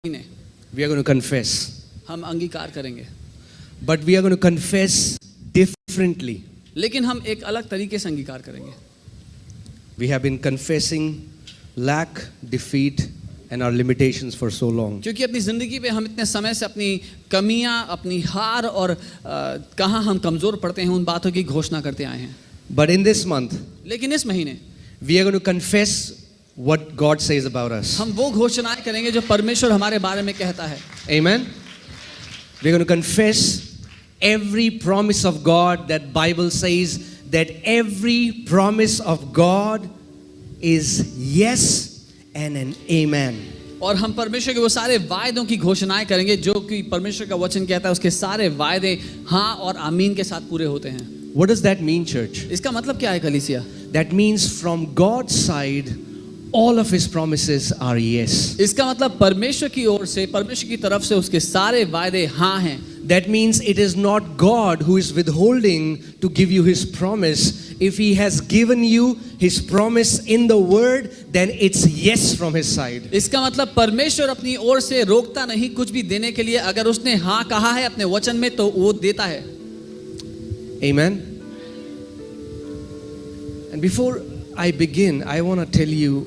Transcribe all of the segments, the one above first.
We are going to confess. हम अंगीकार करेंगे, But we are going to confess differently. लेकिन हम एक अलग तरीके से अंगीकार करेंगे. We have been confessing lack, defeat, and our limitations for so long. क्योंकि अपनी ज़िंदगी पे हम इतने समय से अपनी कमियां, अपनी हार और कहाँ हम कमज़ोर पड़ते हैं उन बातों की घोषणा करते आए हैं. But in this month, लेकिन इस महीने we are going to confess what God says about us. हम वो घोषणाएं करेंगे जो परमेश्वर हमारे बारे में कहता है. Amen. We are going to confess every promise of God. That Bible says that every promise of God is yes and an amen. और हम परमेश्वर के वो सारे वायदों की घोषणाएं करेंगे जो कि परमेश्वर का वचन कहता है, उसके सारे वायदे हाँ और आमीन के साथ पूरे होते हैं. What does that mean, church? इसका मतलब क्या है कलीसिया? That means from God's side, all of His promises are yes. इसका मतलब परमेश्वर की ओर से, परमेश्वर की तरफ से उसके सारे वायदे हाँ हैं. That means it is not God who is withholding to give you His promise. If He has given you His promise in the Word, then it's yes from His side. इसका मतलब परमेश्वर अपनी ओर से रोकता नहीं कुछ भी देने के लिए. अगर उसने हाँ कहा है अपने वचन में तो वो देता है. Amen. And before I begin, I want to tell you,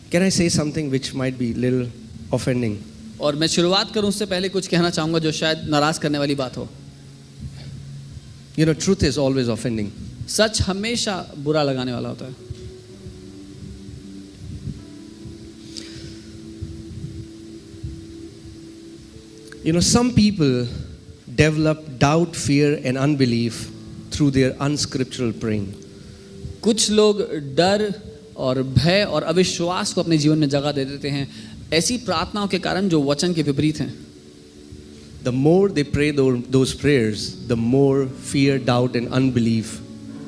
can I say something which might be a little offending? और मैं शुरुआत करूं उससे पहले कुछ कहना चाहूंगा जो शायद नाराज करने वाली बात हो. You know, truth is always offending. सच हमेशा बुरा लगाने वाला होता है. You know, some people develop doubt, fear, and unbelief through their unscriptural praying. कुछ लोग डर और भय और अविश्वास को अपने जीवन में जगह दे देते हैं ऐसी प्रार्थनाओं के कारण जो वचन के विपरीत हैं. The more they pray those prayers, the more fear, doubt, and unbelief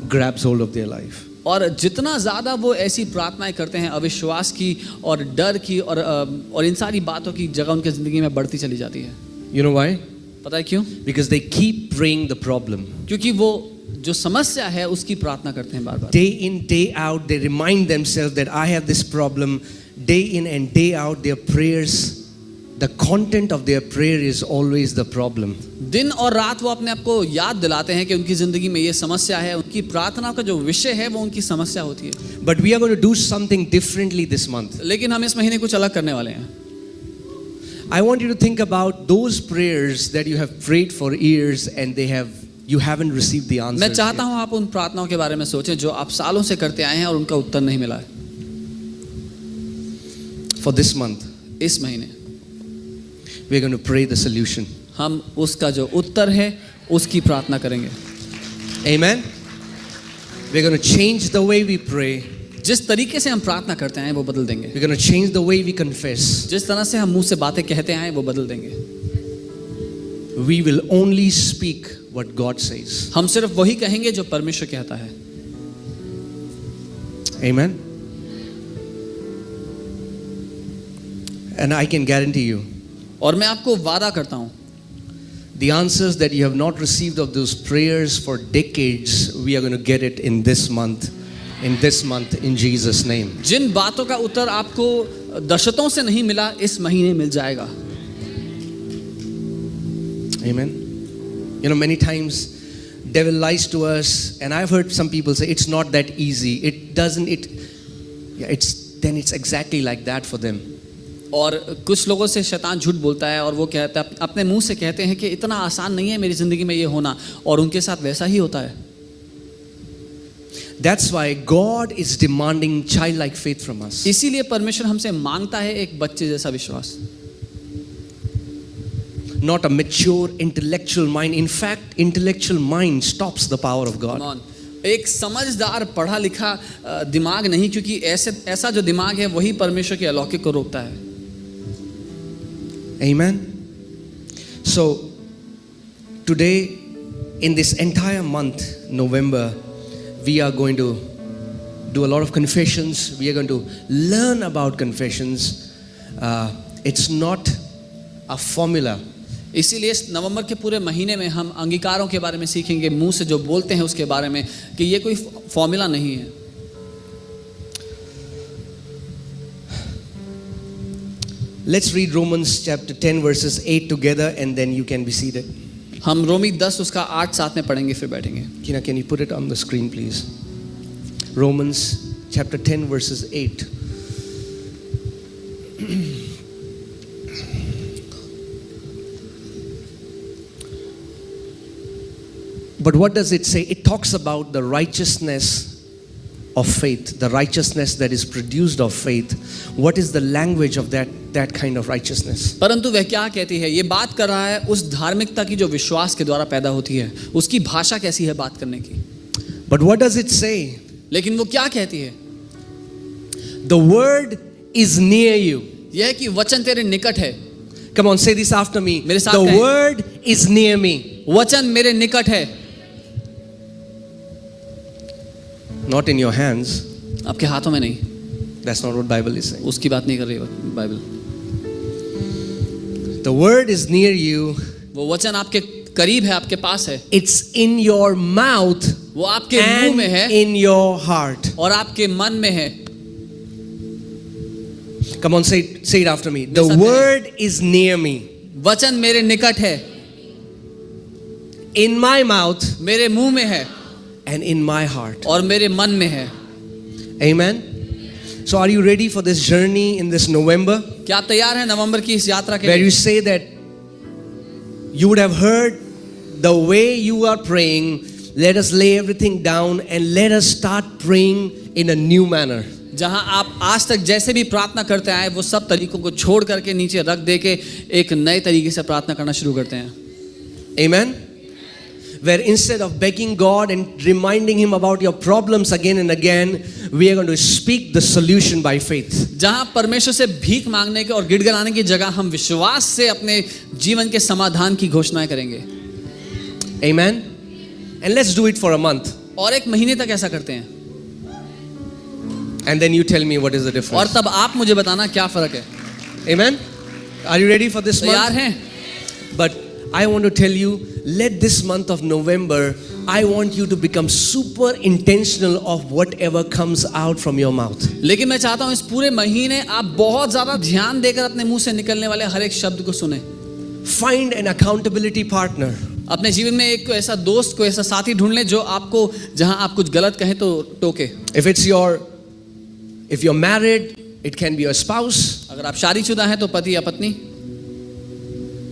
grabs hold of their life. और जितना ज़्यादा वो ऐसी प्रार्थनाएं करते हैं अविश्वास की और डर की और इन सारी बातों की जगह उनके ज़िंदगी में बढ़ती चली जाती है. You know why? पता है क्यों? Because they keep praying the problem. क्योंकि वो जो समस्या है उसकी प्रार्थना करते हैं बार बार. Day in, day out, they remind themselves that I have this problem. Day in and day out, their prayers, the content of their prayer is always the problem. दिन और रात वो अपने आप को याद दिलाते हैं कि उनकी ज़िंदगी में ये समस्या है. उनकी प्रार्थना का जो विषय है वो उनकी समस्या होती है. But we are going to do something differently this month. लेकिन हम इस महीने कुछ अलग करने वाले हैं. I want you to think about those prayers that you have prayed for years and you haven't received the answer. मैं चाहता हूँ आप उन प्रार्थनाओं के बारे में सोचें जो आप सालों से करते आए हैं और उनका उत्तर नहीं मिला है. For this month, इस महीने we are going to pray the solution. हम उसका जो उत्तर है उसकी प्रार्थना करेंगे. Amen. We are going to change the way we pray. जिस तरीके से हम प्रार्थना करते हैं वो बदल देंगे. We are going to change the way we confess. जिस तरह से हम मुंह से बातें कहते हैं वो बदल देंगे. We will only speak what God says. हम सिर्फ वही कहेंगे जो परमेश्वर कहता है. Amen. And I can guarantee you, और मैं आपको वादा करता हूँ, the answers that you have not received of those prayers for decades, we are going to get it in this month, in Jesus' name. जिन बातों का उत्तर आपको दशकों से नहीं मिला इस महीने मिल जाएगा. Amen. You know, many times devil lies to us, and I've heard some people say it's not that easy. It's exactly like that for them. और कुछ लोगों से शैतान झूठ बोलता है और वो कहता है अपने मुंह से कहते हैं कि इतना आसान नहीं है मेरी जिंदगी में ये होना, और उनके साथ वैसा ही होता है. That's why God is demanding childlike faith from us. इसीलिए परमेश्वर हमसे मांगता है एक बच्चे जैसा विश्वास. Not a mature intellectual mind. In fact, intellectual mind stops the power of God. एक समझदार पढ़ा लिखा दिमाग नहीं, क्योंकि ऐसा जो दिमाग है वही परमेश्वर के अलौकिक को रोकता है. Amen. So today, in this entire month, November, we are going to do a lot of confessions. We are going to learn about confessions. It's not a formula. इसीलिए इस नवंबर के पूरे महीने में हम अंगीकारों के बारे में सीखेंगे, मुंह से जो बोलते हैं उसके बारे में, कि ये कोई फॉर्मूला नहीं है. Let's read Romans chapter 10 verses 8 together and then you can be seated. हम रोमी 10 उसका 8 साथ में पढ़ेंगे फिर बैठेंगे. Kina, can you put it on the screen please? Romans chapter 10 verses 8. But what does it say? It talks about the righteousness of faith, the righteousness that is produced of faith. What is the language of that kind of righteousness? परंतु वह क्या कहती है? ये बात कर रहा है उस धार्मिकता की जो विश्वास के द्वारा पैदा होती है. उसकी भाषा कैसी है बात करने की? But what does it say? लेकिन वो क्या कहती है? The word is near you. यह है कि वचन तेरे निकट है. Come on, say this after me. मेरे साथ The कहें. word is near me. वचन मेरे निकट है. Not in your hands. आपके हाथों में नहीं. That's not what Bible is saying. उसकी बात नहीं कर रही Bible. The word is near you. वो वचन आपके करीब है, आपके पास है. It's in your mouth वो आपके मुंह and में है in your heart. और आपके मन में है. Come on, say it after me. The साथ word is near me. वचन मेरे निकट है. In my mouth मेरे मुंह में है and in my heart. और मेरे मन में है. Amen. So are you ready for this journey in this November? क्या आप तैयार हैं नवंबर की इस यात्रा के Where लिए? you say that you would have heard the way you are praying. Let us lay everything down and let us start praying in a new manner. जहां आप आज तक जैसे भी प्रार्थना करते आए वो सब तरीकों को छोड़ करके नीचे रख दे के एक नए तरीके से प्रार्थना करना शुरू करते हैं. Amen. Where instead of begging God and reminding Him about your problems again and again, we are going to speak the solution by faith. जहां परमेश्वर से भीख मांगने के और गिड़गिड़ाने की जगह हम विश्वास से अपने जीवन के समाधान की घोषणाएं करेंगे. Amen. And let's do it for a month. और एक महीने तक ऐसा करते हैं. And then you tell me what is the और difference. तब आप मुझे बताना क्या फर्क है. Amen. Are you ready for this तैयार month? हैं? But I want to tell you, let this month of November, I want you to become super intentional of whatever comes out from your mouth. लेकिन मैं चाहता हूं इस पूरे महीने आप बहुत ज्यादा ध्यान देकर अपने मुंह से निकलने वाले हर एक शब्द को सुने. Find an accountability partner. अपने जीवन में एक ऐसा दोस्त को ऐसा साथी ढूंढ लें जो आपको जहां आप कुछ गलत कहें तो टोके. If you're married, it can be your spouse. अगर आप शादीशुदा हैं तो पति या पत्नी.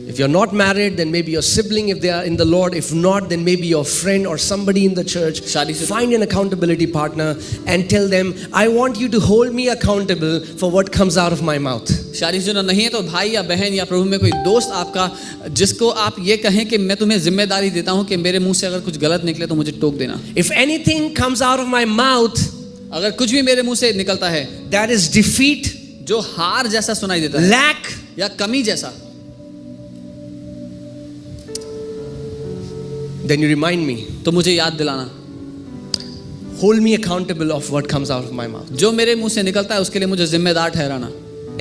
If you're not married, then maybe your sibling if they are in the Lord. If not, then maybe your friend or somebody in the church. Find an accountability partner and tell them, I want you to hold me accountable for what comes out of my mouth. शादीशुदा नहीं है तो भाई या बहन या प्रभु में कोई दोस्त आपका जिसको आप ये कहें कि मैं तुम्हें जिम्मेदारी देता हूं कि मेरे मुंह से अगर कुछ गलत निकले तो मुझे टोक देना. If anything comes out of my mouth, अगर कुछ भी मेरे मुंह से निकलता है that is defeat, जो हार जैसा सुनाई देता है, lack, या कमी जैसा, then you remind me. तो मुझे याद दिलाना. Hold me accountable of what comes out of my mouth. जो मेरे मुंह से निकलता है उसके लिए मुझे जिम्मेदार ठहराना.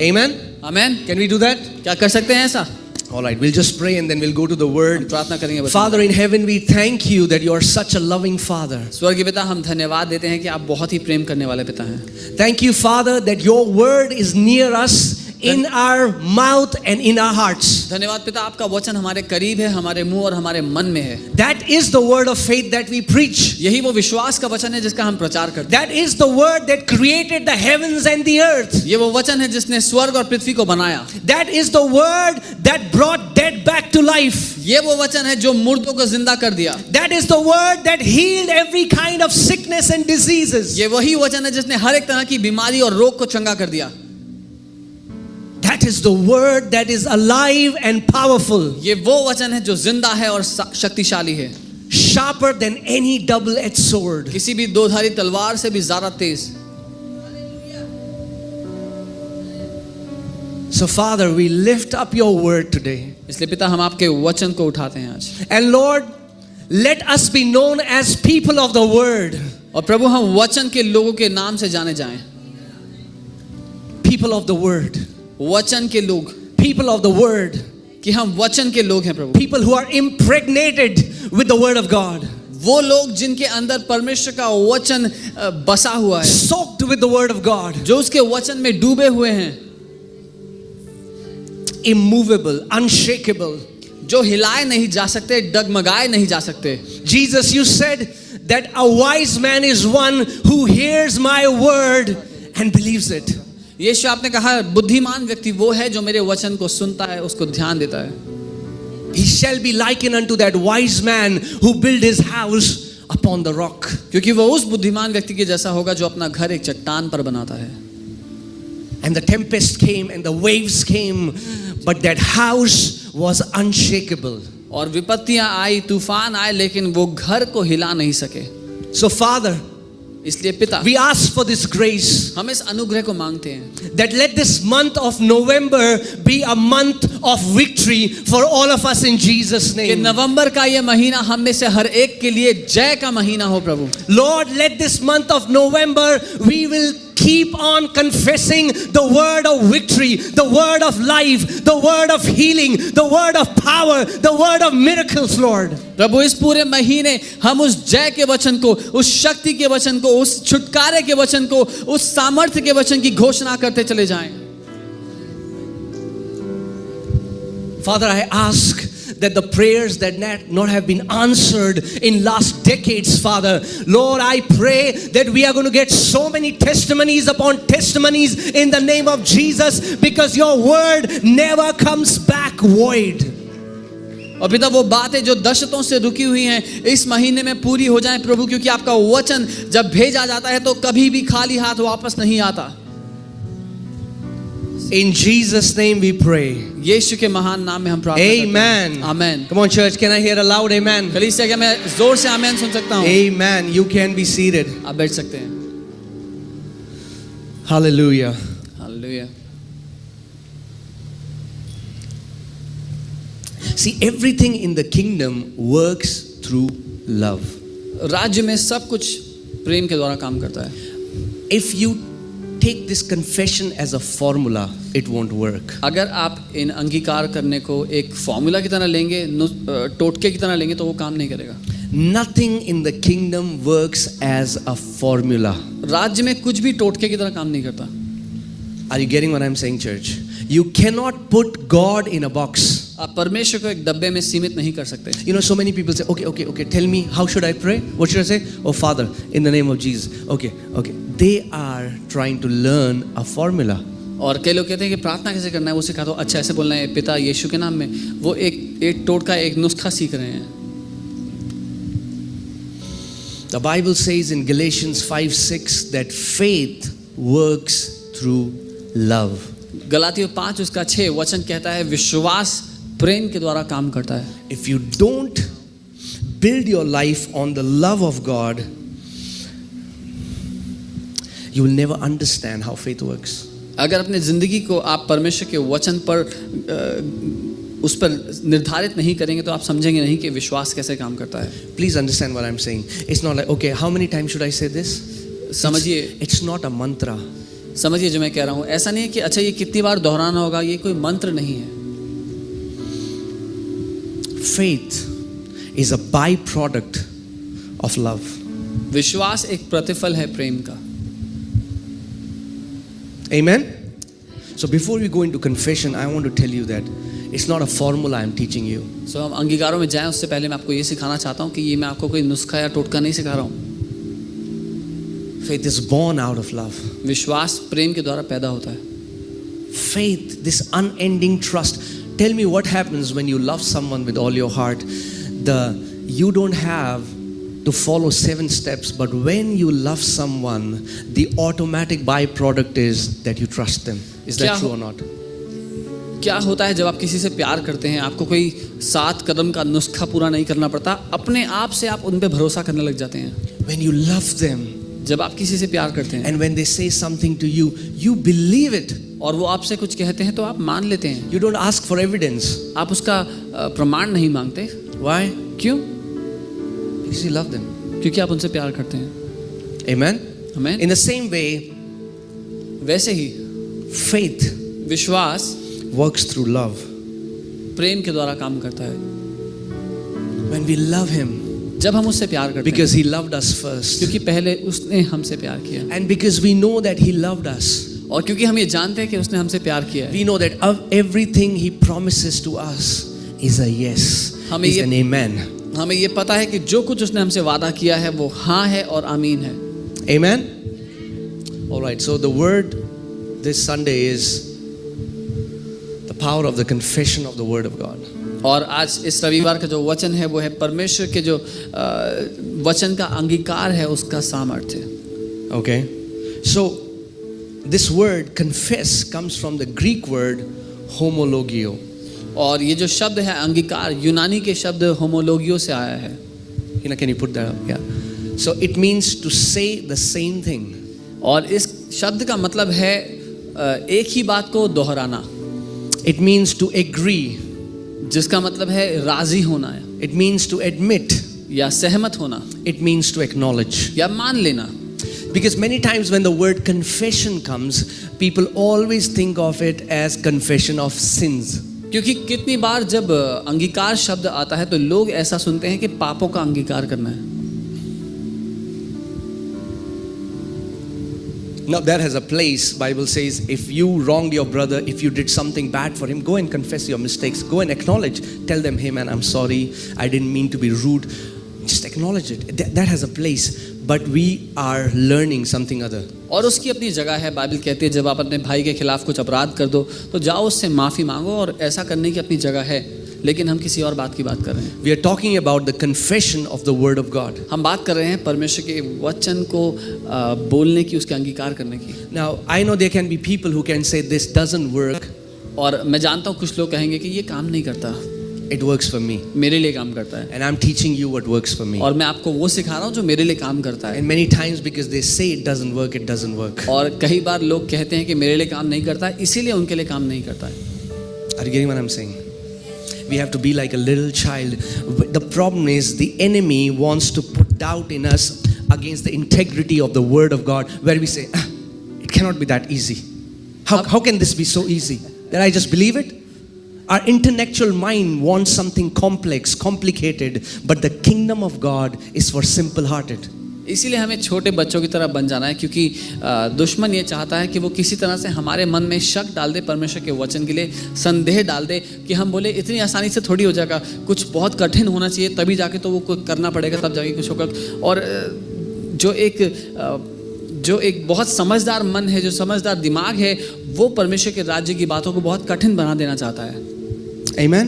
Amen. Amen. Can we do that? क्या कर सकते हैं ऐसा? All right, we'll just pray and then we'll go to the word. प्रार्थना करेंगे. Father in heaven, we thank you that you are such a loving Father. स्वर्गीय पिता, हम धन्यवाद देते हैं कि आप बहुत ही प्रेम करने वाले पिता हैं. Thank you, Father, that your word is near us in our mouth and in our hearts. धन्यवाद पिता, आपका वचन हमारे करीब है, हमारे मुंह और हमारे मन में है. That is the word of faith that we preach. यही वो विश्वास का वचन है जिसका हम प्रचार करते हैं. That is the word that created the heavens and the earth. ये वो वचन है जिसने स्वर्ग और पृथ्वी को बनाया. That is the word that brought dead back to life. ये वो वचन है जो मुर्दों को जिंदा कर दिया. That is the word that healed every kind of sickness and diseases. ये वही वचन है जिसने हर एक तरह की बीमारी और रोग को चंगा कर दिया. That is the word that is alive and powerful. ये वो वचन है जो जिंदा है और शक्तिशाली है. Sharper than any double-edged sword. किसी भी दोधारी तलवार से भी ज्यादा तेज. So Father, we lift up your word today. इसलिए पिता हम आपके वचन को उठाते हैं आज. And Lord, let us be known as people of the word. और प्रभु हम वचन के लोगों के नाम से जाने जाएं. People of the word. वचन के लोग. People of the word. कि हम वचन के लोग हैं प्रभु. People who are impregnated with the word of God. वो लोग जिनके अंदर परमेश्वर का वचन बसा हुआ है. Soaked with the word of God. जो उसके वचन में डूबे हुए हैं. immovable, unshakable. जो हिलाए नहीं जा सकते, डगमगाए नहीं जा सकते। Jesus, you said that a wise man is one who hears my word and believes it. यीशु आपने कहा बुद्धिमान व्यक्ति वो है जो मेरे वचन को सुनता है, उसको ध्यान देता है। He shall be likened unto that wise man who built his house upon the rock. क्योंकि वो उस बुद्धिमान व्यक्ति के जैसा होगा जो अपना घर एक चट्टान पर बनाता है। And the tempest came and the waves came, but that house was unshakable. और विपत्तियां आई, तूफान आए, लेकिन वो घर को हिला नहीं सके। So Father, इसलिए पिता, we ask for this grace हम इस अनुग्रह को मांगते हैं that let this month of November be a month of victory for all of us in Jesus' कि name. नवंबर का ये महीना हम में से हर एक के लिए जय का महीना हो प्रभु। Lord, let this month of November we will keep on confessing the word of victory, the word of life, the word of healing, the word of power, the word of miracles, Lord. प्रभु इस पूरे महीने हम उस जय के वचन को, उस शक्ति के वचन को, उस छुटकारे के वचन को, उस सामर्थ्य के वचन की घोषणा करते चले जाएं। Father, I ask that the prayers that not have been answered in last decades, Father, Lord, I pray that we are going to get so many testimonies upon testimonies in the name of Jesus, because your word never comes back void. और पिता वो बातें जो दशकों से रुकी हुई हैं इस महीने में पूरी हो जाएं प्रभु, क्योंकि आपका वचन जब भेजा जाता है तो कभी भी खाली हाथ वापस नहीं आता। In Jesus' name we pray. यीशु के महान नाम में हम प्रार्थना करते हैं। Amen. Amen. Come on, church, can I hear a loud amen? कलीसिया, क्या मैं जोर से आमेन सुन सकता हूँ? Amen. You can be seated. आप बैठ सकते हैं। Hallelujah. Hallelujah. See, everything in the kingdom works through love. राज्य में सब कुछ प्रेम के द्वारा काम करता है। If you take this confession as a formula, it won't work. अगर आप इन अंगीकार करने को एक फॉर्मूला की तरह लेंगे, टोटके की तरह लेंगे, तो वो काम नहीं करेगा। Nothing in the kingdom works as a formula. राज्य में कुछ भी टोटके की तरह काम नहीं करता। Are you getting what I'm saying, church? You cannot put God in a box. आप परमेश्वर को एक डब्बे में सीमित नहीं कर सकते। You know, so many people say, okay, tell me, how should I pray? What should I say? Oh, Father, in the name of Jesus. Okay. They are trying to learn a formula. और कई लोग कहते हैं कि प्रार्थना कैसे करना है, वो सिखा दो। अच्छा, ऐसे बोलना है पिता यीशु के नाम में। वो एक टोटका, एक नुस्खा सीख रहे हैं। The Bible says in Galatians 5:6 that faith works through love. गलातियों 5:6 वचन कहता है विश्वास प्रेम के द्वारा काम करता है। If you don't build your life on the love of God, you will never understand how faith works. अगर अपने जिंदगी को आप परमेश्वर के वचन पर उस पर निर्धारित नहीं करेंगे तो आप समझेंगे नहीं कि विश्वास कैसे काम करता है। Please understand what I'm saying. It's not like, okay, how many times should I say this? समझिए, It's not a mantra. समझिए जो मैं कह रहा हूँ। ऐसा नहीं है कि अच्छा ये कितनी बार दोहराना होगा, ये कोई मंत्र नहीं है। Faith is a byproduct of love. विश्वास एक प्रतिफल है प्रेम का। Amen? So before we go into confession, I want to tell you that it's not a formula I'm teaching you. So हम अंगीकारों में जाएं उससे पहले मैं आपको ये सिखाना चाहता हूँ कि ये मैं आपको कोई नुस्खा या टोटका नहीं सिखा रहा हूँ। Faith is born out of love. विश्वास प्रेम के द्वारा पैदा होता है। Faith, this unending trust. Tell me what happens when you love someone with all your heart. You don't have to follow 7 steps, but when you love someone, the automatic byproduct is that you trust them. Is that true or not? क्या होता है जब आप किसी से प्यार करते हैं, आपको कोई 7 कदम का नुस्खा पूरा नहीं करना पड़ता, अपने आप से आप उन पे भरोसा करने लग जाते हैं। When you love them, जब आप किसी से प्यार करते हैं, and when they say something to you, you believe it. और वो आपसे कुछ कहते हैं तो आप मान लेते हैं। You don't ask for evidence. आप उसका प्रमाण नहीं मांगते। Why? क्यों? Because you love them. क्योंकि आप उनसे प्यार करते हैं। Amen? Amen? In the same way, वैसे ही faith विश्वास works through love. प्रेम के द्वारा काम करता है। When we love Him, जब हम उससे प्यार करते because हैं, He loved us first, क्योंकि पहले उसने हमसे प्यार किया, and because we know that He loved us, और क्योंकि हम ये जानते हैं कि उसने हमसे प्यार किया है, we know that everything He promises to us is a yes, हमें is ये- an amen. हमें ये पता है कि जो कुछ उसने हमसे वादा किया है वो हाँ है और आमीन है। Amen? All right, so the word this Sunday is the power of the confession of the Word of God. और आज इस रविवार का जो वचन है वो है परमेश्वर के जो वचन का अंगीकार है उसका सामर्थ्य। Okay? So, this word confess comes from the Greek word homologio. और ये जो शब्द है अंगीकार यूनानी के शब्द होमोलोगियो से आया है। Can you put that up? Yeah. So, it means to say the same thing. और इस शब्द का मतलब है एक ही बात को दोहराना, It means to agree. जिसका मतलब है राजी होना है It means to admit. या सहमत होना It means to acknowledge. या मान लेना। Because many times when the word confession comes, people always think of it as confession of sins. क्योंकि कितनी बार जब अंगीकार शब्द आता है तो लोग ऐसा सुनते हैं कि पापों का अंगीकार करना है। Now that has a place. Bible says if you wronged your brother, if you did something bad for him, go and confess your mistakes. Go and acknowledge. Tell them, hey man, I'm sorry. I didn't mean to be rude. Just acknowledge it. That has a place. But we are learning something other. और उसकी अपनी जगह है। Bible कहती है जब आप अपने भाई के खिलाफ कुछ अपराध कर दो तो जाओ उससे माफ़ी मांगो, और ऐसा करने की अपनी जगह है, लेकिन हम किसी और बात की बात कर रहे हैं। We are talking about the confession of the Word of God. हम बात कर रहे हैं परमेश्वर के वचन को बोलने की, उसके अंगीकार करने की। Now, I know there can be people who can say this doesn't work. और मैं जानता हूँ कुछ लोग कहेंगे कि ये काम नहीं करता, It works for me. मेरे लिए काम करता है, And I'm teaching you what works for me. और मैं आपको वो सिखा रहा हूँ जो मेरे लिए काम करता है। And many times because they say it doesn't work, it doesn't work. और कई बार लोग कहते हैं कि मेरे लिए काम नहीं करता है, इसीलिए उनके लिए काम नहीं करता है। Are you getting what I'm saying? We have to be like a little child. The problem is the enemy wants to put doubt in us against the integrity of the Word of God, where we say, it cannot be that easy. How can this be so easy? That I just believe it? Our intellectual mind wants something complex, complicated, but the kingdom of God is for simple-hearted. इसीलिए हमें छोटे बच्चों की तरह बन जाना है, क्योंकि दुश्मन ये चाहता है कि वो किसी तरह से हमारे मन में शक डाल दे, परमेश्वर के वचन के लिए संदेह डाल दे, कि हम बोले इतनी आसानी से थोड़ी हो जाएगा, कुछ बहुत कठिन होना चाहिए तभी जाके तो वो करना पड़ेगा, तब जाके कुछ होगा। और जो एक बहुत समझदार मन है, जो समझदार दिमाग है, वो परमेश्वर के राज्य की बातों को बहुत कठिन बना देना चाहता है। Amen?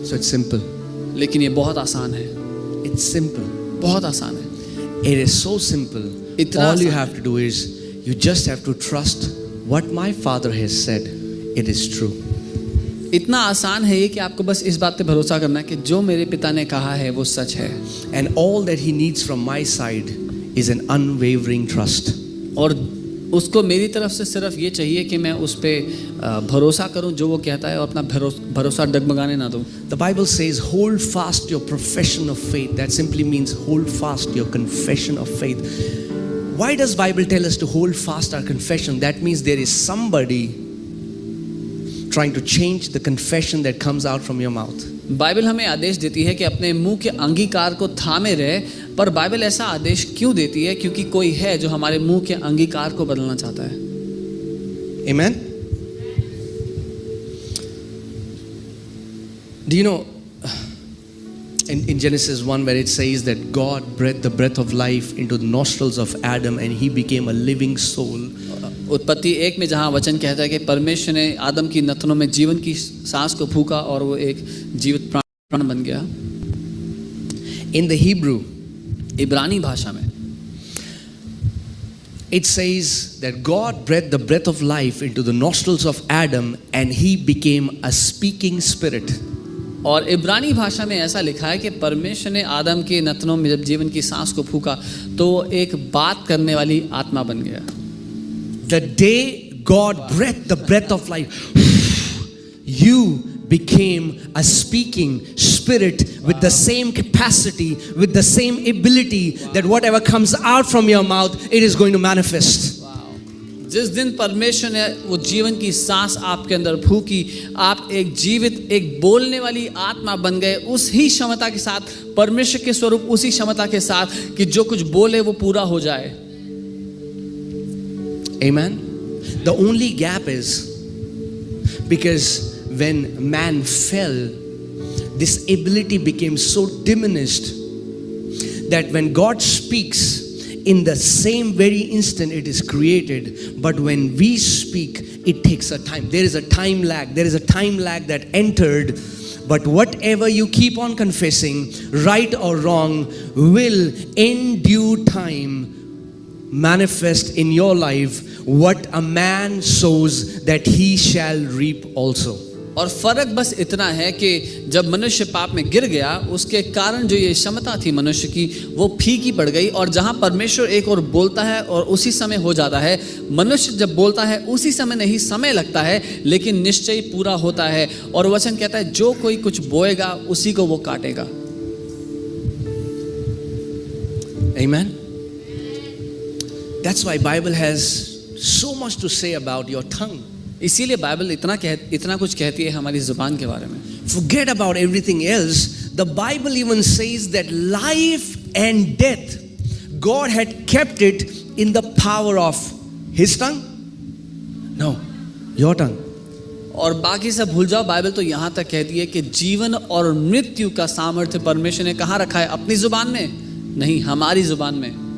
So it's simple. लेकिन ये बहुत आसान है, It's simple. बहुत आसान है। It is so simple. इतना All you आसान have to do is you just have to trust what my Father has said. It is true. इतना आसान है ये कि आपको बस इस बात पे भरोसा करना है कि जो मेरे पिता ने कहा है वो सच है। And all that He needs from my side is an unwavering trust. और उसको मेरी तरफ से सिर्फ ये चाहिए कि मैं उस पे भरोसा करूं जो वो कहता है, और अपना भरोसा डगमगाने ना दूं। The Bible says, hold fast your profession of faith. That simply means hold fast your confession of faith. Why does Bible tell us to hold fast our confession? That means there is somebody trying to change the confession that comes out from your mouth. Bible हमें आदेश देती है कि अपने मुंह के अंगीकार को थामे रहे, पर बाइबल ऐसा आदेश क्यों देती है? क्योंकि कोई है जो हमारे मुंह के अंगीकार को बदलना चाहता है। Amen? Do you know in Genesis 1 where it says that God breathed the breath of life into the nostrils of Adam and he became a living soul? उत्पत्ति 1 में जहाँ वचन कहता है कि परमेश्वर ने आदम की नथनों में जीवन की सांस को फूंका और वो एक जीवित प्राण बन गया। In the Hebrew, इब्रानी भाषा में it says that God breathed the breath of life into the nostrils of Adam and he became a speaking spirit. और इब्रानी भाषा में ऐसा लिखा है कि परमेश्वर ने आदम के नथनों में जब जीवन की सांस को फूंका तो वो एक बात करने वाली आत्मा बन गया। The day God breathed the breath of life, you became a speaking spirit with the same capacity, with the same ability that whatever comes out from your mouth, it is going to manifest. जिस दिन परमेश्वर ने वो जीवन की सांस आपके अंदर फूंकी, आप एक जीवित, एक बोलने वाली आत्मा बन गए, उस ही क्षमता के साथ, परमेश्वर के स्वरूप उसी क्षमता के साथ कि जो कुछ बोले वो पूरा हो जाए। Amen. The only gap is because when man fell, this ability became so diminished that when God speaks, in the same very instant it is created. But when we speak, it takes a time. There is a time lag. There is a time lag that entered. But whatever you keep on confessing, right or wrong, will in due time manifest in your life. What a man sows, that he shall reap also. और फर्क बस इतना है कि जब मनुष्य पाप में गिर गया, उसके कारण जो ये क्षमता थी मनुष्य की, वो फीकी पड़ गई। और जहाँ परमेश्वर एक और बोलता है और उसी समय हो जाता है, मनुष्य जब बोलता है उसी समय नहीं, समय लगता है, लेकिन निश्चय पूरा होता है। और वचन कहता है जो कोई कुछ बोएगा उसी को वो काटेगा। Amen. That's why Bible has so much to say about your tongue. इसीलिए बाइबल इतना कुछ कहती है हमारी जुबान के बारे में। Forget about everything else. The Bible even says that life and death, God had kept it in the power of His tongue. No, your tongue. और बाकी सब भूल जाओ, बाइबल तो यहाँ तक कहती है कि जीवन और मृत्यु का सामर्थ्य परमेश्वर ने कहाँ रखा है? अपनी जुबान में नहीं, हमारी जुबान में।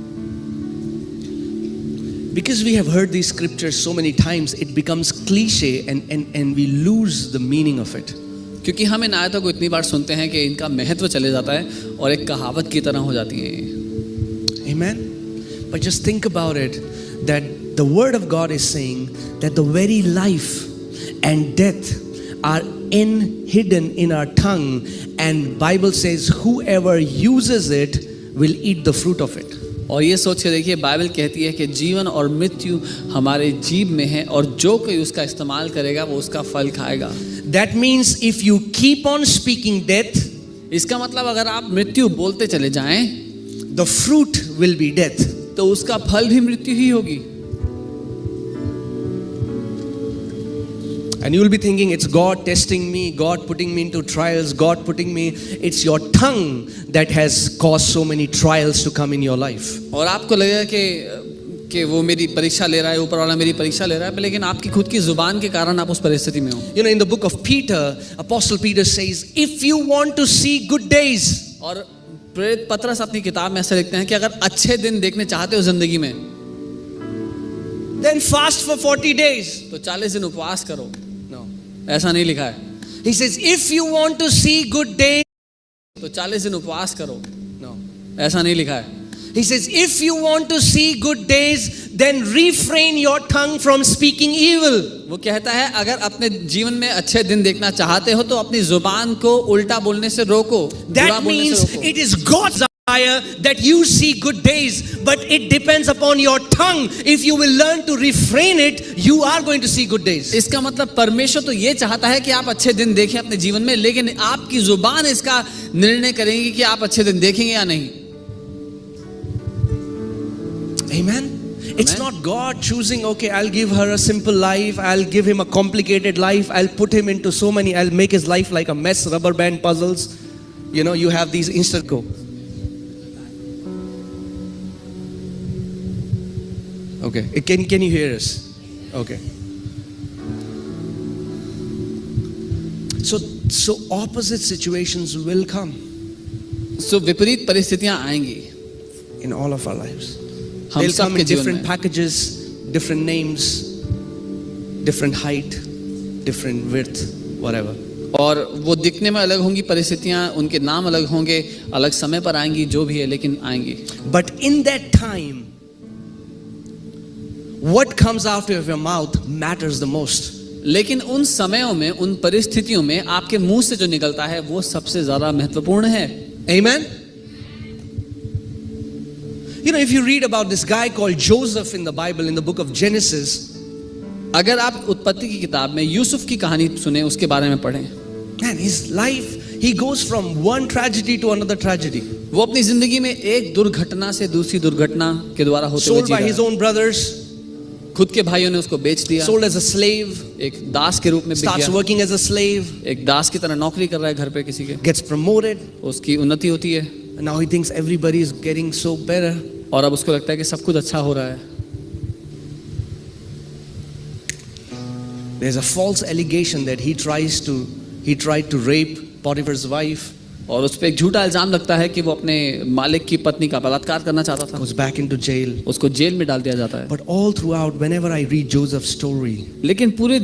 Because we have heard these scriptures so many times, it becomes cliche and we lose the meaning of it. क्योंकि हम इन आयतों को इतनी बार सुनते हैं कि इनका महत्व चले जाता है और एक कहावत की तरह हो जाती है। Amen. But just think about it, that the word of God is saying that the very life and death are hidden in our tongue, and Bible says whoever uses it will eat the fruit of it. और ये सोच के देखिए, Bible कहती है कि जीवन और मृत्यु हमारे जीभ में है और जो कोई उसका इस्तेमाल करेगा वो उसका फल खाएगा। That means if you keep on speaking death, इसका मतलब अगर आप मृत्यु बोलते चले जाएं, the fruit will be death. तो उसका फल भी मृत्यु ही होगी। And you will be thinking it's God testing me, God putting me into trials, God putting me. It's your tongue that has caused so many trials to come in your life. और आपको लगेगा कि वो मेरी परीक्षा ले रहा है, ऊपर वाला मेरी परीक्षा ले रहा है, लेकिन आपकी खुद की जुबान के कारण आप उस परिस्थिति में हो। You know, in the book of Peter, Apostle Peter says, if you want to see good days, और प्रेरित पतरस अपनी किताब में ऐसा लिखते हैं कि अगर अच्छे दिन देखने चाहते हो जिंदगी में, then fast for 40 days. तो 40 दिन उपवास करो। No. ऐसा नहीं लिखा है। He says, if you want to see good days, तो 40 दिन उपवास करो। no. ऐसा नहीं लिखा है। He says, if you want to see good days, then refrain your tongue from speaking evil. वो कहता है अगर अपने जीवन में अच्छे दिन देखना चाहते हो तो अपनी जुबान को उल्टा बोलने से रोको। That means it is God's desire that you see good days, but it depends upon your tongue. If you will learn to refrain it, you are going to see good days. इसका मतलब परमेश्वर तो ये चाहता है कि आप अच्छे दिन देखें अपने जीवन में, लेकिन आपकी जुबान इसका निर्णय करेगी कि आप अच्छे दिन देखेंगे या नहीं। Amen. It's not God choosing, okay, I'll give her a simple life, I'll give him a complicated life, I'll put him into so many, I'll make his life like a mess, rubber band puzzles. You know, you have these instant go. Okay, can you hear us? Okay. So opposite situations will come So विपरीत परिस्थितियां आएंगी in all of our lives. हम They'll come सबके in जीवन different में। packages, different names, different height, different width, whatever. और वो दिखने में अलग होंगी परिस्थितियां, उनके नाम अलग होंगे, अलग समय पर आएंगी, जो भी है, लेकिन आएंगी। But in that time, what comes out of your mouth matters the most. लेकिन उन समयों में, उन परिस्थितियों में आपके मुंह से जो निकलता है वो सबसे ज्यादा महत्वपूर्ण है। Amen? You know, if you read about this guy called Joseph in the Bible, in the book of Genesis, अगर आप उत्पत्ति की किताब में यूसुफ की कहानी सुने, उसके बारे में पढ़ें, man, his life, he goes from one tragedy to another tragedy. वो अपनी जिंदगी में एक दुर्घटना से दूसरी दुर्घटना के द्वारा होते हुए Sold जी by रहा his है। own brothers, खुद के भाइयों ने उसको बेच दिया, sold as a slave, एक दास के रूप में बिक starts गया, working as a slave, एक दास की तरह नौकरी कर रहा है घर पे किसी के, gets promoted, उसकी उन्नति होती है and now he thinks everybody is getting so better. और अब उसको लगता है कि सब कुछ अच्छा हो रहा है। There's a false allegation that he tried to rape Potiphar's wife. और उस पर एक झूठा इल्जाम लगता है कि वो अपने मालिक की पत्नी का बलात्कार करना चाहता था। Goes back into jail. उसको जेल में डाल दिया जाता है। But all throughout, whenever I read Joseph's story, लेकिन पूरे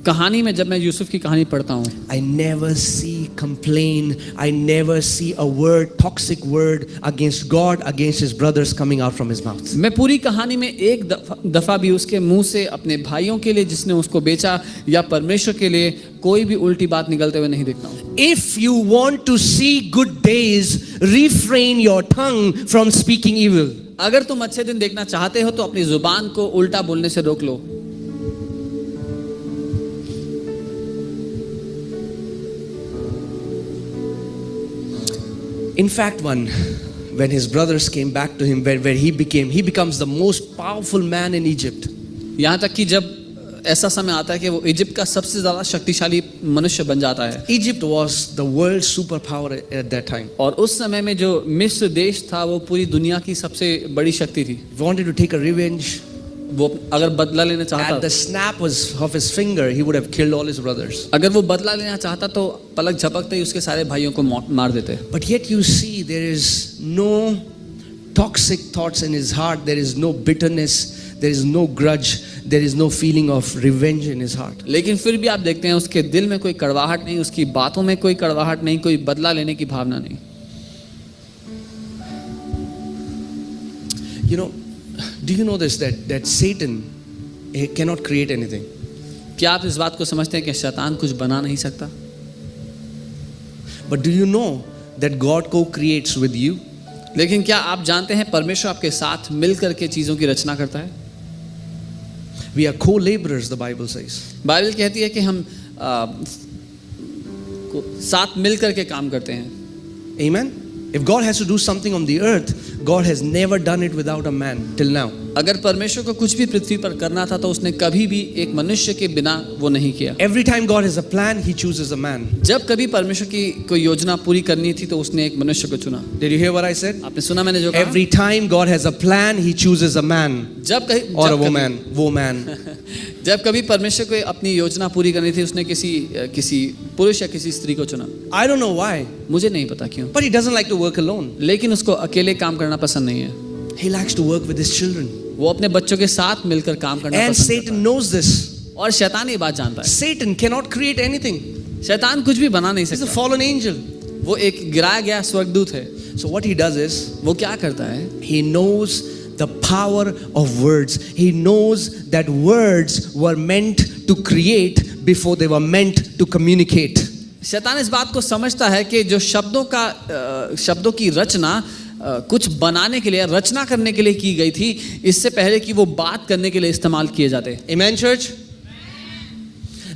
कहानी में जब मैं यूसुफ की कहानी पढ़ता हूँ, I never see complain. I never see a word, toxic word against God, against his brothers coming out from his mouth. मैं पूरी कहानी में एक दफा भी उसके मुंह से अपने भाइयों के लिए जिसने उसको बेचा या परमेश्वर के लिए कोई भी उल्टी बात निकलते हुए नहीं देखता हूँ। If you want to see good days, refrain your tongue from speaking evil. अगर तुम अच्छे दिन देखना चाहते हो तो अपनी जुबान को उल्टा बोलने से रोक लो। In fact, when his brothers came back to him, where he becomes the most powerful man in Egypt. यहाँ तक कि जब ऐसा समय आता है कि वो इजिप्ट का सबसे ज्यादा शक्तिशाली मनुष्य बन जाता है। Egypt was the world's superpower at that time. और उस समय में जो मिस्र देश था वो पूरी दुनिया की सबसे बड़ी शक्ति थी। Wanted to take a revenge. वो अगर बदला लेना चाहता, At the snap of his finger, he would have killed all his brothers. अगर वो बदला लेना चाहता तो पलक झपकते ही उसके सारे भाइयों को मार देते। But yet you see there is no toxic thoughts in his heart. There is no bitterness. There is no grudge. There is no feeling of revenge in his heart. लेकिन फिर भी आप देखते हैं उसके दिल में कोई कड़वाहट नहीं, उसकी बातों में कोई कड़वाहट नहीं, कोई बदला लेने की भावना नहीं। You know, do you know this that Satan cannot create anything? क्या आप इस बात को समझते हैं कि शैतान कुछ बना नहीं सकता? But do you know that God co-creates with you? लेकिन क्या आप जानते हैं परमेश्वर आपके साथ मिलकर के चीजों की रचना करता है? We are co-laborers, the Bible says. Bible कहती है कि हम साथ मिलकर के काम करते हैं। Amen. If God has to do something on the earth, God has never done it without a man till now. अगर परमेश्वर को कुछ भी पृथ्वी पर करना था तो उसने कभी भी एक मनुष्य के बिना वो नहीं किया। Every time God has a plan, he chooses a man. जब कभी परमेश्वर की कोई योजना पूरी करनी थी तो उसने एक मनुष्य को चुना। Did you hear what I said? आपने सुना मैंने जो कहा? Every time God has a plan, he chooses a man जब कहीं or a woman. जब कभी परमेश्वर को अपनी योजना पूरी करनी थी उसने किसी पुरुष या किसी स्त्री को चुना। I don't know why. मुझे नहीं पता क्यों। But he doesn't like to work alone. लेकिन उसको अकेले काम करना पसंद नहीं है। He likes to work with his children. वो अपने बच्चों के साथ मिलकर काम करना And पसंद Satan करता knows this. है। और शैतान ये बात जानता है। Satan cannot create anything. शैतान कुछ भी बना नहीं He's a सकता। fallen angel. वो एक गिराया गया स्वर्गदूत है। So what he does is, वो क्या करता है? he knows the power of words. He knows that words were meant to create before they were meant to communicate. शैतान इस बात को समझता है कि जो शब्दों की रचना कुछ बनाने के लिए, रचना करने के लिए की गई थी, इससे पहले कि वो बात करने के लिए इस्तेमाल किए जाते। Amen, church?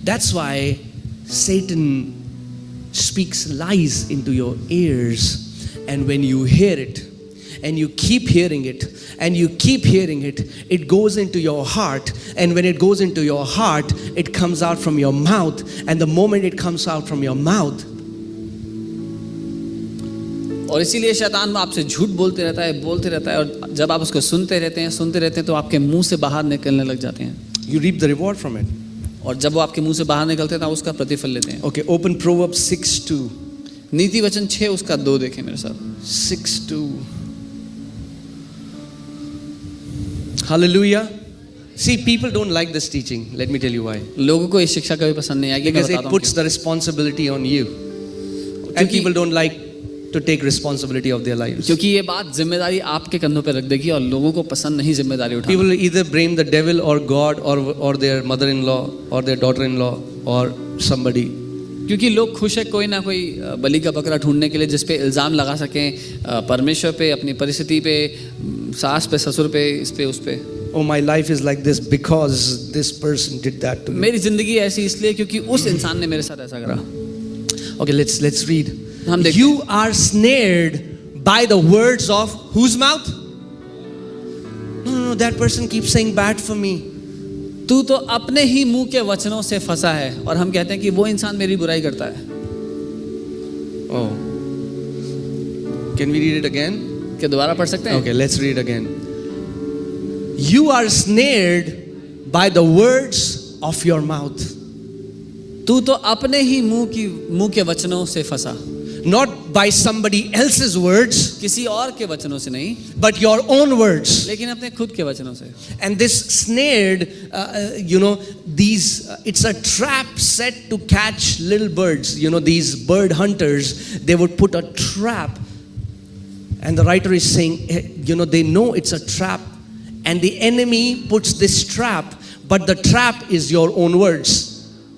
That's why Satan speaks lies into your ears, and when you hear it, and you keep hearing it, and you keep hearing it, it goes into your heart, and when it goes into your heart, it comes out from your mouth, and the moment it comes out from your mouth, और इसीलिए शैतान आपसे झूठ बोलते रहता है और जब आप उसको सुनते रहते हैं तो आपके मुंह से बाहर निकलने लग जाते हैं। you reap the reward from it. और जब वो आपके मुंह से बाहर निकलते हैं तो उसका प्रतिफल लेते हैं। Okay, open Proverbs 6:2. नीति वचन 6 उसका 2 देखें मेरे साथ। 6:2. Hallelujah. See, people don't like this teaching. Let me tell you why. लोगों को ये शिक्षा कभी पसंद नहीं आएगी। Because it puts the responsibility on you. And people don't like to take responsibility of their lives. क्योंकि ये बात जिम्मेदारी आपके कंधों पे रख देगी और लोगों को पसंद नहीं जिम्मेदारी उठाना। People will either blame the devil or God or their mother-in-law or their daughter-in-law or somebody. क्योंकि लोग खुश है कोई ना कोई बलि का बकरा ढूंढने के लिए जिस पे इल्जाम लगा सकें, परमेश्वर पे, अपनी परिस्थिति पे, सास पे, ससुर पे, इस पे, उस पे। Oh, my life is like this because this person did that to me. मेरी जिंदगी ऐसी इसलिए क्योंकि उस इंसान ने मेरे साथ ऐसा करा। Okay, let's read. हम देखते You are snared by the words of whose mouth? No, that person keeps saying bad for me. तू तो अपने ही मुंह के वचनों से फंसा है, और हम कहते हैं कि वो इंसान मेरी बुराई करता है। Oh. Can we read it again? क्या दोबारा पढ़ सकते हैं? Okay, let's read again. You are snared by the words of your mouth. तू तो अपने ही मुंह के वचनों से फंसा, not by somebody else's words, किसी और के वचनों से नहीं, but your own words. लेकिन अपने खुद के वचनों से। And this snared, it's a trap set to catch little birds. These bird hunters, they would put a trap. And the writer is saying, they know it's a trap. And the enemy puts this trap, but the trap is your own words.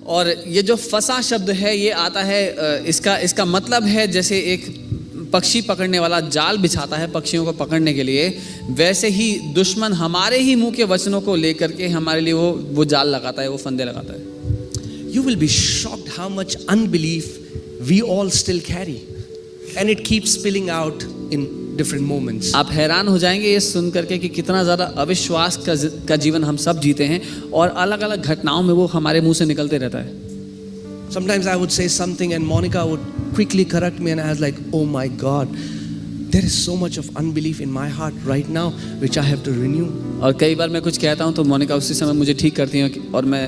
और ये जो फंसा शब्द है ये आता है, इसका मतलब है जैसे एक पक्षी पकड़ने वाला जाल बिछाता है पक्षियों को पकड़ने के लिए, वैसे ही दुश्मन हमारे ही मुंह के वचनों को लेकर के हमारे लिए वो जाल लगाता है, वो फंदे लगाता है। You will be shocked how much unbelief we all still carry, and it keeps spilling out in different moments. आप हैरान हो जाएंगे ये सुन करके कि कितना ज़्यादा अविश्वास का जीवन हम सब जीते हैं और अलग अलग घटनाओं में वो हमारे मुंह से निकलते रहता है। Sometimes I would say something and Monica would quickly correct me and I was like, oh my God, there is so much of unbelief in my heart right now which I have to renew. और कई बार मैं कुछ कहता हूँ तो मोनिका उसी समय मुझे ठीक करती है और मैं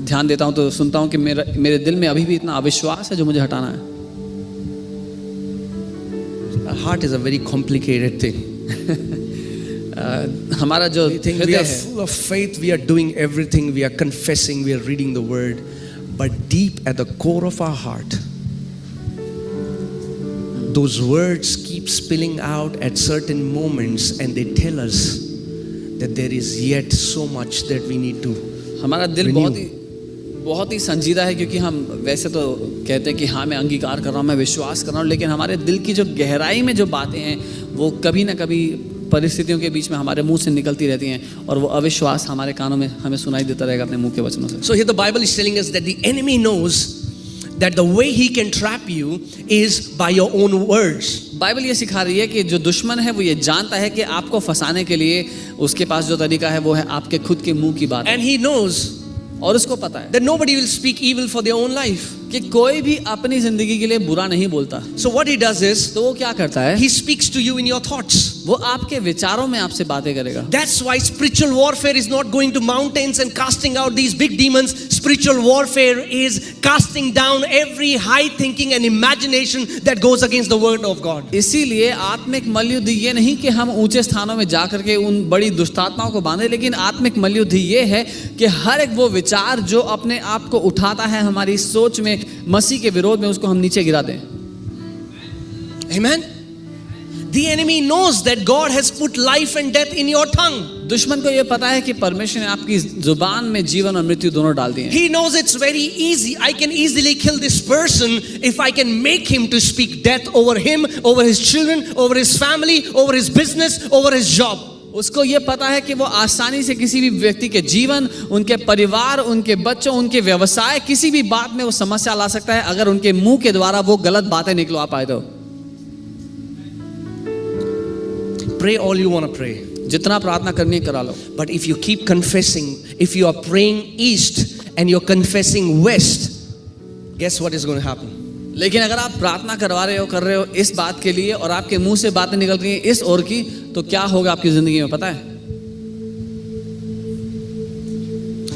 ध्यान देता हूँ तो सुनता हूँ कि मेरे दिल में अभी भी इतना अविश्वास है जो मुझे हटाना है। Our heart is a very complicated thing. हमारा जो we are full of faith, we are doing everything, we are confessing, we are reading the word, but deep at the core of our heart, those words keep spilling out at certain moments and they tell us that there is yet so much that we need to हमारा दिल renew. बहुत ही संजीदा है, क्योंकि हम वैसे तो कहते हैं कि हाँ मैं अंगीकार कर रहा हूँ, मैं विश्वास कर रहा हूँ, लेकिन हमारे दिल की जो गहराई में जो बातें हैं वो कभी ना कभी परिस्थितियों के बीच में हमारे मुंह से निकलती रहती हैं और वो अविश्वास हमारे कानों में हमें सुनाई देता रहेगा अपने मुंह के वचनों से। So here the Bible is telling us that the enemy knows that the way he can trap you is by your own words. Bible ये सिखा रही है कि जो दुश्मन है वो ये जानता है कि आपको फंसाने के लिए उसके पास जो तरीका है वो है आपके खुद के मुंह की बात। And he knows और उसको पता है that nobody will speak evil for their own life. कि कोई भी अपनी जिंदगी के लिए बुरा नहीं बोलता। So what he does is, तो वो क्या करता है, he speaks to you in your thoughts. वो आपके विचारों में आपसे बातें करेगा। That's why spiritual warfare is not going to mountains and casting out these big demons. Spiritual warfare is casting down every high thinking and imagination that goes against the word of God. इसीलिए आत्मिक मल्लयुद्ध ये नहीं कि हम ऊंचे स्थानों में जाकर के उन बड़ी दुष्टात्माओं को बांधे, लेकिन आत्मिक मल्लयुद्ध ये है कि हर एक वो विचार जो अपने आप को उठाता है हमारी सोच में मसीह के विरोध में, उसको हम नीचे गिरा दें। Amen. The enemy knows that God has put life and death in your tongue. दुश्मन को ये पता है कि परमेश्वर ने आपकी जुबान में जीवन और मृत्यु दोनों डाल दिए हैं। He knows it's very easy. I can easily kill this person if I can make him to speak death over him, over his children, over his family, over his business, over his job. उसको ये पता है कि वो आसानी से किसी भी व्यक्ति के जीवन, उनके परिवार, उनके बच्चों, उनके व्यवसाय, किसी भी बात में वो समस्या ला सकता है अगर उनके मुंह के द्वारा वो गलत बातें निकलवा पाए तो। Pray all you want to pray. जितना प्रार्थना करनी है करा लो। But if you keep confessing, if you are praying east and you're confessing west, guess what is going to happen? लेकिन अगर आप प्रार्थना करवा रहे हो, कर रहे हो इस बात के लिए और आपके मुंह से बातें निकल रही हैं इस ओर की, तो क्या होगा आपकी जिंदगी में पता है?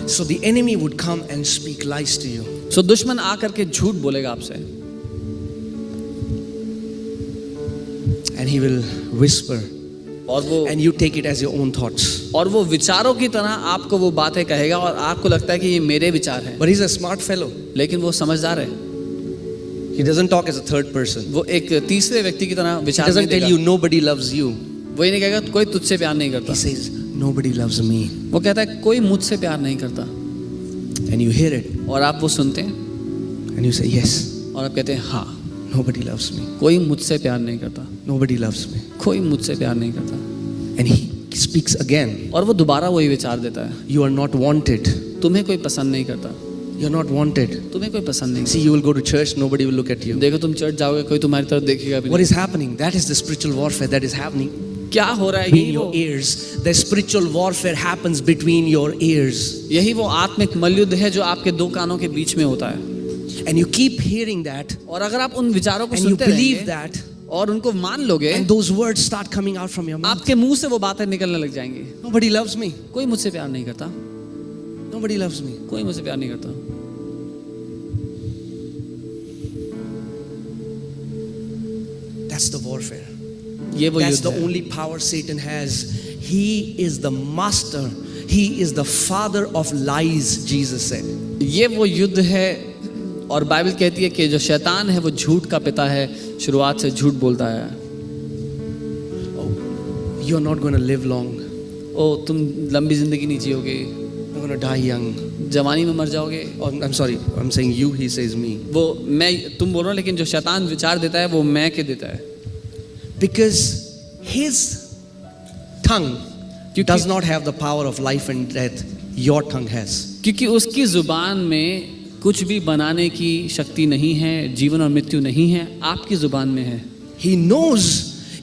So the enemy would come and speak lies to you. So दुश्मन आकर के झूठ बोलेगा आपसे। And he will whisper. और वो And you take it as your own thoughts. और वो विचारों की तरह आपको वो बातें कहेगा और आपको लगता है कि ये मेरे विचार हैं। But he's a smart fellow. लेकिन वो समझदार है। He doesn't talk as a third person. वो एक तीसरे व्यक्ति की तरह He विचार नहीं doesn't tell देगा। you nobody loves you. वो ये नहीं कहेगा कोई तुझसे प्यार नहीं करता। He says nobody loves me. वो कहता है कोई मुझसे प्यार नहीं करता। And you hear it. और आप वो सुनते हैं And you say yes. और आप कहते हैं हाँ, Nobody loves me. कोई मुझसे प्यार नहीं करता, Nobody loves me. कोई मुझसे प्यार नहीं करता। And he speaks again. और वो दोबारा वही विचार देता है, You are not wanted. तुम्हें कोई पसंद नहीं करता, You're not wanted. तुम्हें कोई पसंद नहीं। See, you will go to church, nobody will look at you. देखो तुम चर्च जाओगे कोई तुम्हारी तरफ देखेगा भी What नहीं। is happening? That is the spiritual warfare that is happening क्या हो रहा है? between यही your वो ears. The spiritual warfare happens between your ears. यही वो आत्मिक मल्लयुद्ध है जो आपके दो कानों के बीच में होता है। And you keep hearing that और अगर आप उन विचारों को and you सुनते believe रहेंगे that और उनको मान लोगे, and those words start coming out from your mouth. आपके मुंह से वो बातें निकलने लग जाएंगी। Nobody loves me. कोई मुझसे प्यार नहीं करता, Nobody loves me. कोई मुझसे प्यार नहीं करता। That's the warfare. ये वो That's युद्ध the है। only power Satan has. He is the master. He is the father of lies, Jesus said. ये वो युद्ध है और बाइबल कहती है कि जो शैतान है वो झूठ का पिता है, शुरुआत से झूठ बोलता है। You're not going to live long. ओ तुम लंबी जिंदगी नहीं जियोगे, You're going to die young. जवानी में मर जाओगे। Oh, I'm sorry. I'm saying you. He says me. वो मैं तुम बोल रहा हो, लेकिन जो शैतान विचार देता है वो मैं के देता है। Because his tongue does not have the power of life and death. Your tongue has. क्योंकि उसकी जुबान में कुछ भी बनाने की शक्ति नहीं है, जीवन और मृत्यु नहीं है, आपकी जुबान में है। He knows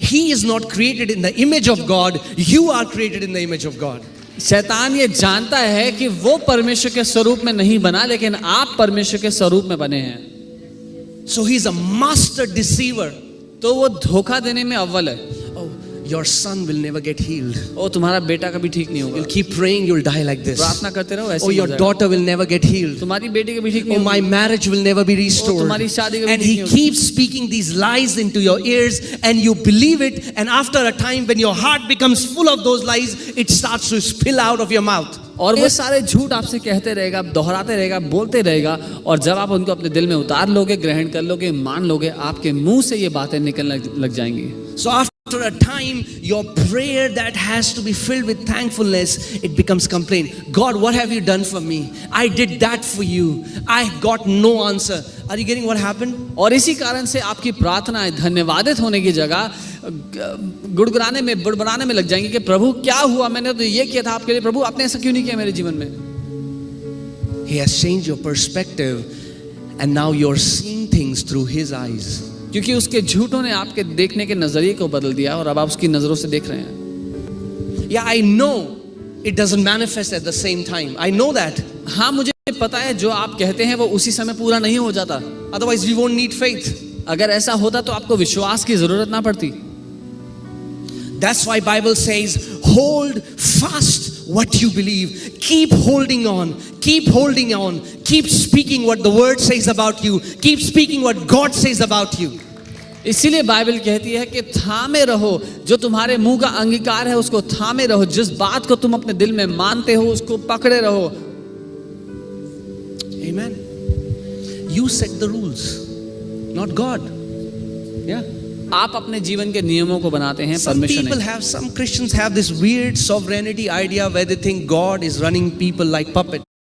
he is not created in the image of God. You are created in the image of God. शैतान ये जानता है कि वो परमेश्वर के स्वरूप में नहीं बना, लेकिन आप परमेश्वर के स्वरूप में बने हैं। So he's a master deceiver. तो वो धोखा देने में अव्वल है। Oh, your son will never get healed. ओ तुम्हारा बेटा कभी ठीक नहीं होगा। You'll keep praying, you'll die like this. प्रार्थना करते रहो ऐसे Oh, ही your हो जाएगा। daughter will never get healed. तुम्हारी बेटी कभी ठीक नहीं Oh, my होगी। marriage will never be restored. तुम्हारी शादी कभी And ठीक he नहीं होगी। keeps speaking these lies into your ears, and you believe it. And after a time, when your heart becomes full of those lies, it starts to spill out of your mouth. और वो सारे झूठ आपसे कहते रहेगा, दोहराते रहेगा, बोलते रहेगा, और जब आप उनको अपने दिल में उतार लोगे, ग्रहण कर लोगे, मान लोगे, आपके मुंह से ये बातें निकलने लग जाएंगी। So after a time, your prayer that has to be filled with thankfulness, it becomes complaint. God, what have you done for me? I did that for you. I got no answer. Are you getting what happened? और इसी कारण से आपकी प्रार्थनाएं धन्यवादित होने की जगह गुड़गुड़ाने में, बुड़बुड़ाने में लग जाएंगी कि प्रभु क्या हुआ, मैंने तो ये किया था आपके लिए, प्रभु आपने ऐसा क्यों नहीं किया मेरे जीवन में। He has changed your perspective, and now you're seeing things through his eyes. क्योंकि उसके झूठों ने आपके देखने के नजरिए को बदल दिया और अब आप उसकी नजरों से देख रहे हैं। Yeah, I know it doesn't manifest at the same time. I know that. हाँ मुझे पता है जो आप कहते हैं वो उसी समय पूरा नहीं हो जाता। Otherwise, we won't need faith. अगर ऐसा होता तो आपको विश्वास की जरूरत ना पड़ती। That's why Bible says, hold fast what you believe. Keep holding on. Keep holding on. Keep speaking what the word says about you. Keep speaking what God says about you. इसीलिए बाइबल कहती है कि थामे रहो, जो तुम्हारे मुंह का अंगीकार है उसको थामे रहो, जिस बात को तुम अपने दिल में मानते हो उसको पकड़े रहो। Amen. You set the rules, not God. Yeah. आप अपने जीवन के नियमों को बनाते हैं, Some परमेश्वर people नहीं। have, some Christians have this weird sovereignty idea where they think God is running people like puppet.